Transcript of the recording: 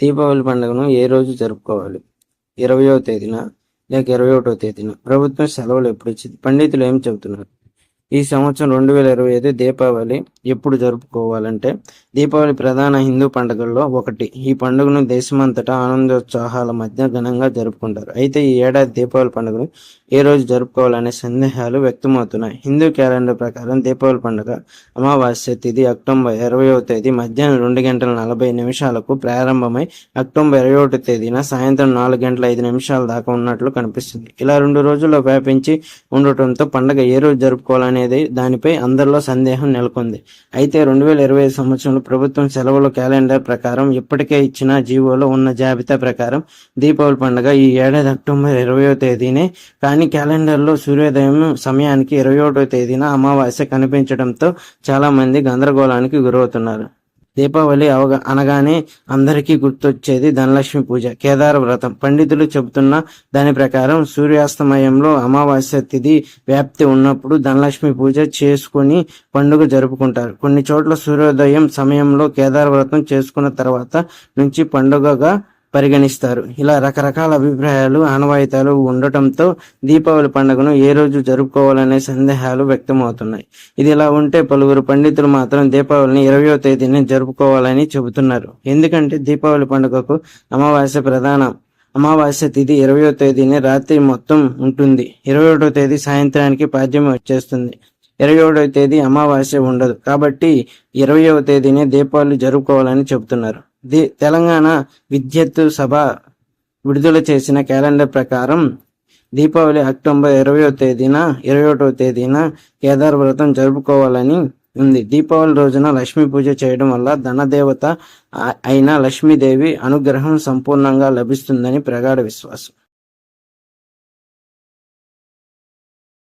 దీపావళి పండుగను ఏ రోజు జరుపుకోవాలి? 20వ తేదీన లేక 21వ తేదీన? ప్రభుత్వం సెలవులు ఎప్పుడు ఇచ్చింది? పండితులు ఏం చెబుతున్నారు? ఈ సంవత్సరం 2025 దీపావళి ఎప్పుడు జరుపుకోవాలంటే, దీపావళి ప్రధాన హిందూ పండుగల్లో ఒకటి. ఈ పండుగను దేశమంతటా ఆనందోత్సాహాల మధ్య ఘనంగా జరుపుకుంటారు. అయితే ఈ ఏడాది దీపావళి పండుగను ఏ రోజు జరుపుకోవాలనే సందేహాలు వ్యక్తమవుతున్నాయి. హిందూ క్యాలెండర్ ప్రకారం దీపావళి పండుగ అమావాస్య తిథి అక్టోబర్ 20వ తేదీ మధ్యాహ్నం 2:40 ప్రారంభమై అక్టోబర్ 21వ తేదీన సాయంత్రం 4:05 దాకా ఉన్నట్లు కనిపిస్తుంది. ఇలా 2 రోజుల్లో వ్యాపించి ఉండటంతో పండుగ ఏ రోజు జరుపుకోవాలనేది దానిపై అందరిలో సందేహం నెలకొంది. అయితే 2025 సంవత్సరంలో ప్రభుత్వం సెలవుల క్యాలెండర్ ప్రకారం ఇప్పటికే ఇచ్చిన జీవోలో ఉన్న జాబితా ప్రకారం దీపావళి పండుగ ఈ ఏడాది అక్టోబర్ 20వ తేదీనే. కానీ క్యాలెండర్లో సూర్యోదయం సమయానికి 21వ తేదీన అమావాస్య కనిపించడంతో చాలా మంది గందరగోళానికి గురవుతున్నారు. దీపావళి అనగానే అందరికీ గుర్తొచ్చేది ధనలక్ష్మి పూజ, కేదార వ్రతం. పండితులు చెబుతున్న దాని ప్రకారం సూర్యాస్తమయంలో అమావాస్య తిథి వ్యాప్తి ఉన్నప్పుడు ధనలక్ష్మి పూజ చేసుకుని పండుగ జరుపుకుంటారు. కొన్ని చోట్ల సూర్యోదయం సమయంలో కేదార వ్రతం చేసుకున్న తర్వాత నుంచి పండుగగా పరిగణిస్తారు. ఇలా రకరకాల అభిప్రాయాలు, ఆనవాయితీలు ఉండటంతో దీపావళి పండుగను ఏ రోజు జరుపుకోవాలనే సందేహాలు వ్యక్తమవుతున్నాయి. ఇది ఇలా ఉంటే పలువురు పండితులు మాత్రం దీపావళిని 20వ తేదీని జరుపుకోవాలని చెబుతున్నారు. ఎందుకంటే దీపావళి పండుగకు అమావాస్య ప్రధానం. అమావాస్య తిథి 20వ తేదీనే రాత్రి మొత్తం ఉంటుంది. 21వ తేదీ సాయంత్రానికి పాడ్యం వచ్చేస్తుంది. 21వ తేదీ అమావాస్య ఉండదు. కాబట్టి 20వ తేదీనే దీపావళి జరుపుకోవాలని చెబుతున్నారు. తెలంగాణ విద్యుత్ సభ విడుదల చేసిన క్యాలెండర్ ప్రకారం దీపావళి అక్టోబర్ 20వ తేదీన 21వ తేదీన కేదార వ్రతం జరుపుకోవాలని ఉంది. దీపావళి రోజున లక్ష్మీ పూజ చేయడం వల్ల ధనదేవత అయిన లక్ష్మీదేవి అనుగ్రహం సంపూర్ణంగా లభిస్తుందని ప్రగాఢ విశ్వాసం.